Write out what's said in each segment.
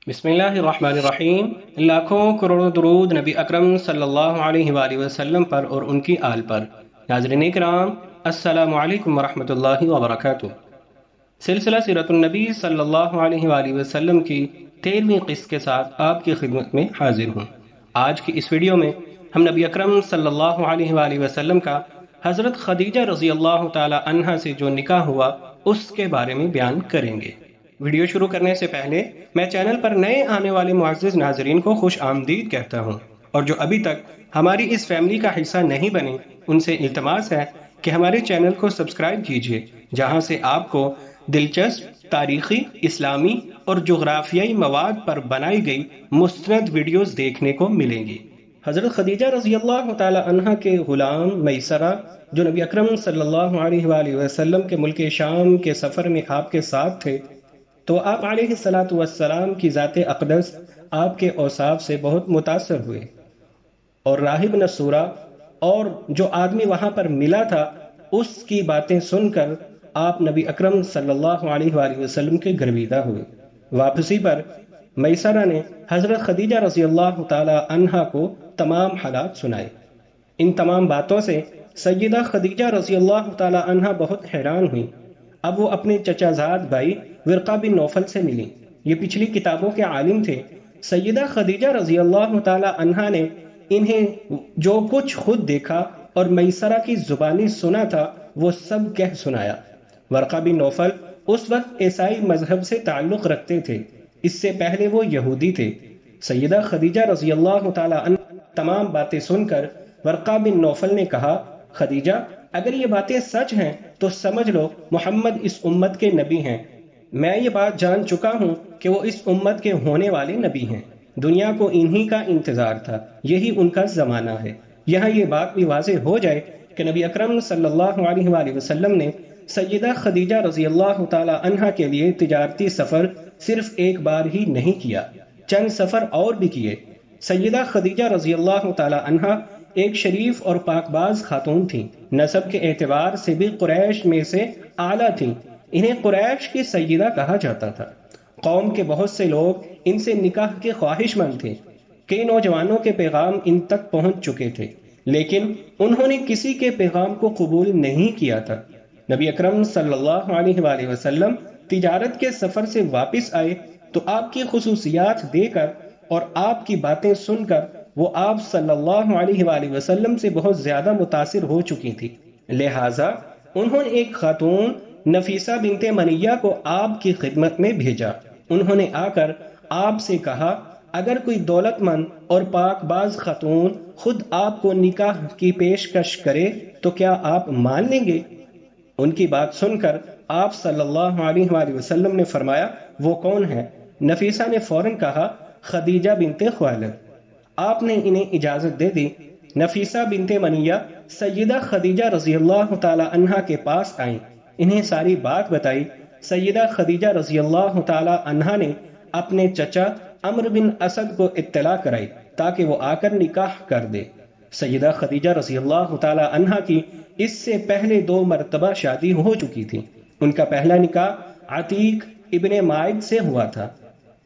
بسم اللہ الرحمن الرحیم۔ لاکھوں کروڑوں درود نبی اکرم صلی اللہ علیہ وآلہ وسلم پر اور ان کی آل پر۔ ناظرین کرام، السلام علیکم ورحمۃ اللہ وبرکاتہ۔ سلسلہ سیرت النبی صلی اللہ علیہ وآلہ وسلم کی 13ویں قسط کے ساتھ آپ کی خدمت میں حاضر ہوں۔ آج کی اس ویڈیو میں ہم نبی اکرم صلی اللہ علیہ وآلہ وسلم کا حضرت خدیجہ رضی اللہ تعالی عنہا سے جو نکاح ہوا اس کے بارے میں بیان کریں گے۔ ویڈیو شروع کرنے سے پہلے میں چینل پر نئے آنے والے معزز ناظرین کو خوش آمدید کہتا ہوں، اور جو ابھی تک ہماری اس فیملی کا حصہ نہیں بنے ان سے التماس ہے کہ ہمارے چینل کو سبسکرائب کیجیے، جہاں سے آپ کو دلچسپ تاریخی، اسلامی اور جغرافیائی مواد پر بنائی گئی مستند ویڈیوز دیکھنے کو ملیں گی۔ حضرت خدیجہ رضی اللہ تعالی عنہ کے غلام میسرہ، جو نبی اکرم صلی اللہ علیہ وآلہ وسلم کے ملک شام کے سفر میں آپ کے ساتھ تھے، تو آپ علیہ الصلاۃ والسلام کی ذات اقدس آپ کے اوصاف سے بہت متاثر ہوئے، اور راہب نصورہ اور جو آدمی وہاں پر ملا تھا اس کی باتیں سن کر آپ نبی اکرم صلی اللہ علیہ وآلہ وسلم کے گرویدہ ہوئے۔ واپسی پر میسرہ نے حضرت خدیجہ رضی اللہ تعالی عنہا کو تمام حالات سنائے۔ ان تمام باتوں سے سیدہ خدیجہ رضی اللہ تعالی عنہا بہت حیران ہوئی۔ اب وہ اپنے چچا زاد بھائی ورقہ بن نوفل سے ملی۔ یہ پچھلی کتابوں کے عالم تھے۔ سیدہ خدیجہ رضی اللہ تعالی عنہا نے انہیں جو کچھ خود دیکھا اور میسرہ کی زبانی سنا تھا وہ سب کہہ سنایا۔ ورقہ بن نوفل اس وقت عیسائی مذہب سے تعلق رکھتے تھے، اس سے پہلے وہ یہودی تھے۔ سیدہ خدیجہ رضی اللہ تعالی عنہ تمام باتیں سن کر ورقہ بن نوفل نے کہا، خدیجہ اگر یہ باتیں سچ ہیں تو سمجھ لو محمد اس امت کے نبی ہیں۔ میں یہ بات جان چکا ہوں کہ وہ اس امت کے ہونے والے نبی ہیں۔ دنیا کو انہی کا انتظار تھا، یہی ان کا زمانہ ہے۔ یہاں یہ بات بھی واضح ہو جائے کہ نبی اکرم صلی اللہ علیہ وآلہ وسلم نے سیدہ خدیجہ رضی اللہ تعالی عنہا کے لیے تجارتی سفر صرف ایک بار ہی نہیں کیا، چند سفر اور بھی کیے۔ سیدہ خدیجہ رضی اللہ تعالی عنہا ایک شریف اور پاک باز خاتون تھیں، نسب کے اعتبار سے بھی قریش میں سے اعلیٰ تھیں۔ انہیں قریش کی سیدہ کہا جاتا تھا۔ قوم کے بہت سے لوگ ان سے نکاح کے خواہش مند تھے۔ کئی نوجوانوں کے پیغام ان تک پہنچ چکے تھے، لیکن انہوں نے کسی کے پیغام کو قبول نہیں کیا تھا۔ نبی اکرم صلی اللہ علیہ وآلہ وسلم تجارت کے سفر سے واپس آئے تو آپ کی خصوصیات دے کر اور آپ کی باتیں سن کر وہ آپ صلی اللہ علیہ وآلہ وسلم سے بہت زیادہ متاثر ہو چکی تھی، لہٰذا انہوں نے ایک خاتون نفیسہ بنت منیہ کو آپ کی خدمت میں بھیجا۔ انہوں نے آ کر آپ سے کہا، اگر کوئی دولت مند اور پاک باز خاتون خود آپ کو نکاح کی پیشکش کرے تو کیا آپ مان لیں گے؟ ان کی بات سن کر آپ صلی اللہ علیہ وآلہ وسلم نے فرمایا، وہ کون ہے؟ نفیسہ نے فوراً کہا، خدیجہ بنت خویلد۔ آپ نے انہیں اجازت دے دی۔ نفیسہ بنت منیہ سیدہ خدیجہ رضی اللہ تعالی عنہا کے پاس آئیں، انہیں ساری بات بتائی۔ سیدہ خدیجہ رضی اللہ تعالی عنہا نے اپنے چچا عمرو بن اسد کو اطلاع کرائی تاکہ وہ آ کر نکاح کر دے۔ سیدہ خدیجہ رضی اللہ تعالی عنہا کی اس سے پہلے 2 مرتبہ شادی ہو چکی تھی۔ ان کا پہلا نکاح عتیق ابن مائد سے ہوا تھا،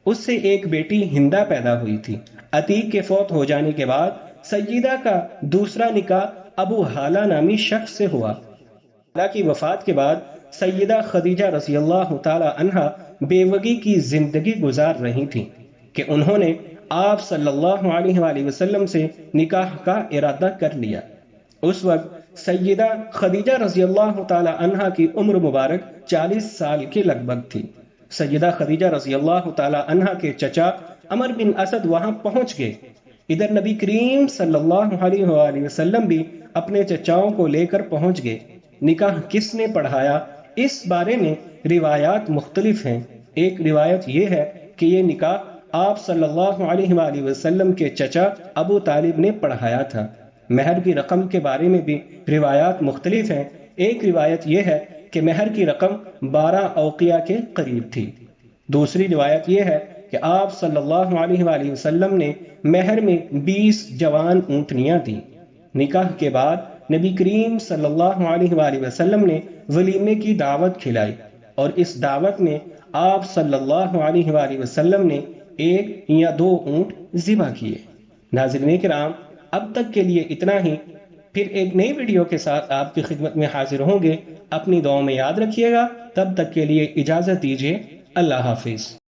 اس سے ایک بیٹی ہندا پیدا ہوئی تھی۔ عتیق کے فوت ہو جانے کے بعد سیدہ کا دوسرا نکاح ابو حالہ نامی شخص سے ہوا۔ حالہ کی وفات کے بعد سیدہ خدیجہ رضی اللہ تعالی عنہا بیوگی کی زندگی گزار رہی تھیں کہ انہوں نے آپ صلی اللہ علیہ وآلہ وسلم سے نکاح کا ارادہ کر لیا۔ اس وقت سیدہ خدیجہ رضی اللہ تعالی عنہا کی عمر مبارک 40 سال کے لگ بھگ تھی۔ سیدہ خدیجہ رضی اللہ تعالی عنہا کے چچا عمر بن اسد وہاں پہنچ گئے۔ ادھر نبی کریم صلی اللہ علیہ وآلہ وسلم بھی اپنے چچاؤں کو لے کر پہنچ گئے۔ نکاح کس نے پڑھایا اس بارے میں روایات مختلف ہیں۔ ایک روایت یہ ہے کہ یہ نکاح آپ صلی اللہ علیہ وآلہ وسلم کے چچا ابو طالب نے پڑھایا تھا۔ مہر کی رقم کے بارے میں بھی روایات مختلف ہیں۔ ایک روایت یہ ہے کہ مہر کی رقم 12 اوقیہ کے قریب تھی۔ دوسری روایت یہ ہے کہ آپ صلی اللہ علیہ وآلہ وسلم نے مہر میں 20 جوان اونٹنیاں دیں۔ نکاح کے بعد نبی کریم صلی اللہ علیہ وآلہ وسلم نے ولیمے کی دعوت کھلائی، اور اس دعوت میں آپ صلی اللہ علیہ وآلہ وسلم نے 1 یا 2 اونٹ ذبح کیے۔ ناظرین کرام، اب تک کے لیے اتنا ہی، پھر ایک نئی ویڈیو کے ساتھ آپ کی خدمت میں حاضر ہوں گے۔ اپنی دعاؤں میں یاد رکھیے گا، تب تک کے لیے اجازت دیجیے، اللہ حافظ۔